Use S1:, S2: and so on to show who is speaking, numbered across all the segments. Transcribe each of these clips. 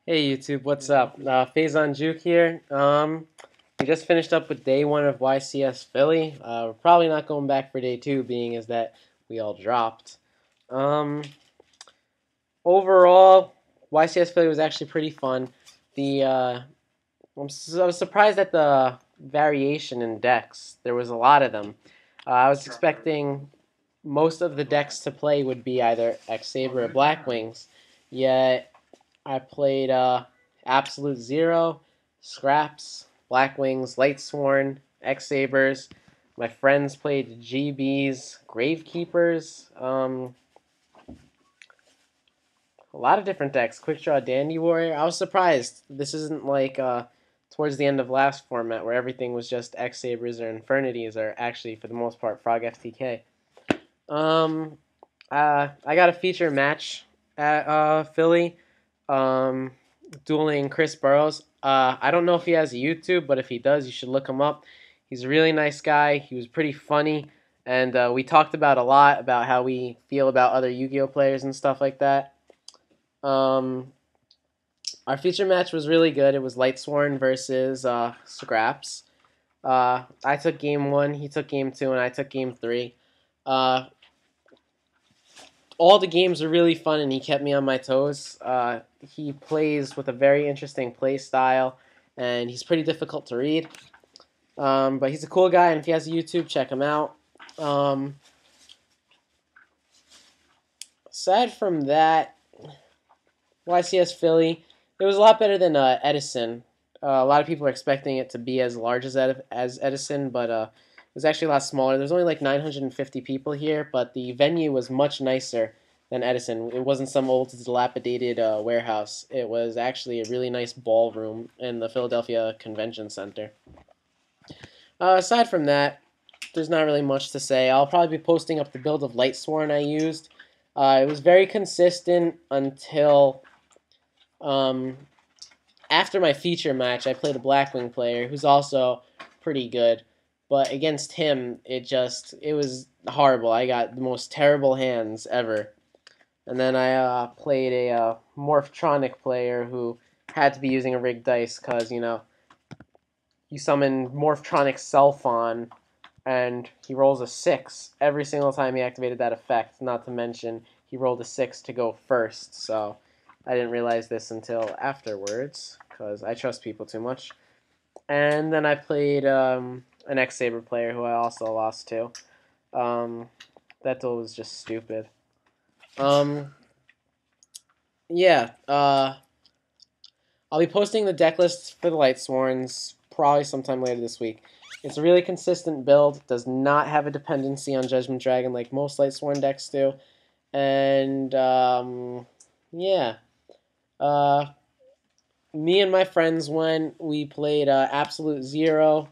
S1: Hey YouTube, what's up? Faison Juke here. We just finished up with day one of YCS Philly. We're probably not going back for day two, being as that we all dropped. Um, Overall, YCS Philly was actually pretty fun. I was surprised at the variation in decks. There was a lot of them. I was expecting most of the decks to play would be either X Saber or Black Wings, yet I played Absolute Zero, Scraps, Black Wings, Light Sworn, X Sabers. My friends played GBs, Gravekeepers, a lot of different decks. Quick Draw, Dandy Warrior. I was surprised. This isn't like towards the end of last format where everything was just X Sabers or Infernities, or actually for the most part Frog FTK. Um, I got a feature match at Philly. Um, Dueling Chris Burrows. I don't know if he has a YouTube, but if he does, you should look him up. He's a really nice guy. He was pretty funny, and we talked about a lot about how we feel about other Yu-Gi-Oh players and stuff like that. Um, our feature match was really good. It was Lightsworn versus Scraps. I took game one, he took game two, and I took game three. Uh, all the games are really fun, and he kept me on my toes. He plays with a very interesting play style, and he's pretty difficult to read. But he's a cool guy, and if he has a YouTube, check him out. Aside from that, YCS Philly, it was a lot better than Edison. A lot of people are expecting it to be as large as Edison, but it was actually a lot smaller. There's only like 950 people here, but the venue was much nicer than Edison. It wasn't some old, dilapidated warehouse. It was actually a really nice ballroom in the Philadelphia Convention Center. Aside from that, there's not really much to say. I'll probably be posting up the build of Lightsworn I used. It was very consistent until after my feature match. I played a Blackwing player who's also pretty good, but against him, it was horrible. I got the most terrible hands ever. And then I played a Morphtronic player who had to be using a rigged dice because, you summon Morphtronic Selphon, and he rolls a 6 every single time he activated that effect, not to mention he rolled a 6 to go first, so I didn't realize this until afterwards, because I trust people too much. And then I played an X-Saber player who I also lost to. That duel was just stupid. Yeah, I'll be posting the deck lists for the Lightsworns probably sometime later this week. It's a really consistent build, does not have a dependency on Judgment Dragon like most Lightsworn decks do. And, yeah. Me and my friends went. We played Absolute Zero,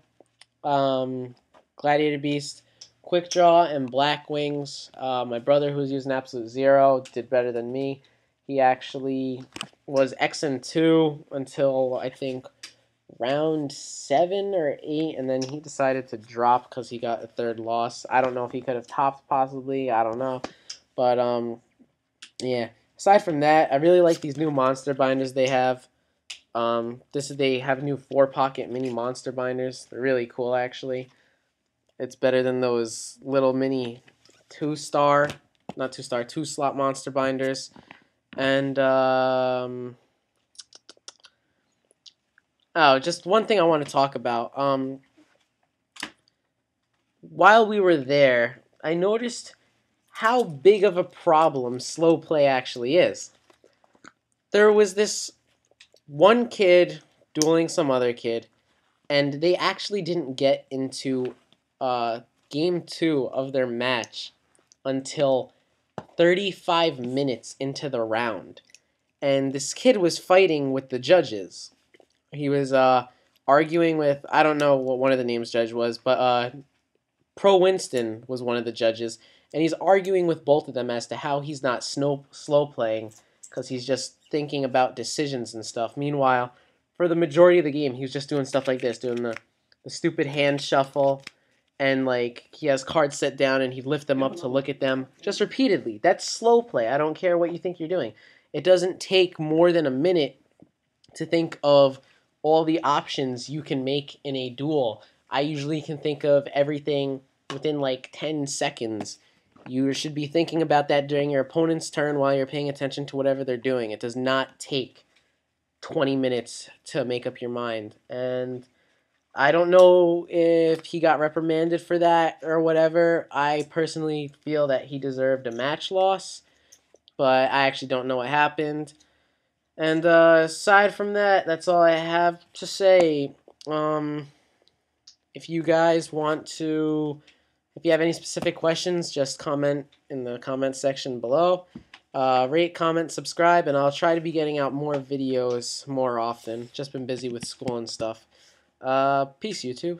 S1: Gladiator Beast, Quick Draw, and Black Wings. My brother, who was using Absolute Zero, did better than me. He actually was XN2 until, I think, round 7 or 8, and then he decided to drop because he got a third loss. I don't know if he could have topped, possibly. I don't know. But, yeah. Aside from that, I really like these new monster binders they have. They have new 4-pocket mini monster binders. They're really cool, actually. It's better than those little mini 2-slot monster binders. And, just one thing I want to talk about. While we were there, I noticed how big of a problem slow play actually is. There was this one kid dueling some other kid, and they actually didn't get into game 2 of their match until 35 minutes into the round. And this kid was fighting with the judges. He was arguing with, I don't know what one of the names judge was, but Pro Winston was one of the judges, and he's arguing with both of them as to how he's not slow playing because he's just thinking about decisions and stuff. Meanwhile, for the majority of the game, he was just doing stuff like this, doing the stupid hand shuffle, and like he has cards set down and he'd lift them up to look at them just repeatedly. That's slow play. I don't care what you think you're doing. It doesn't take more than a minute to think of all the options you can make in a duel. I usually can think of everything within like 10 seconds. You should be thinking about that during your opponent's turn while you're paying attention to whatever they're doing. It does not take 20 minutes to make up your mind. And I don't know if he got reprimanded for that or whatever. I personally feel that he deserved a match loss, but I actually don't know what happened. And aside from that, that's all I have to say. If you guys want to, if you have any specific questions, just comment in the comment section below. Rate, comment, subscribe, and I'll try to be getting out more videos more often. Just been busy with school and stuff. Peace, YouTube.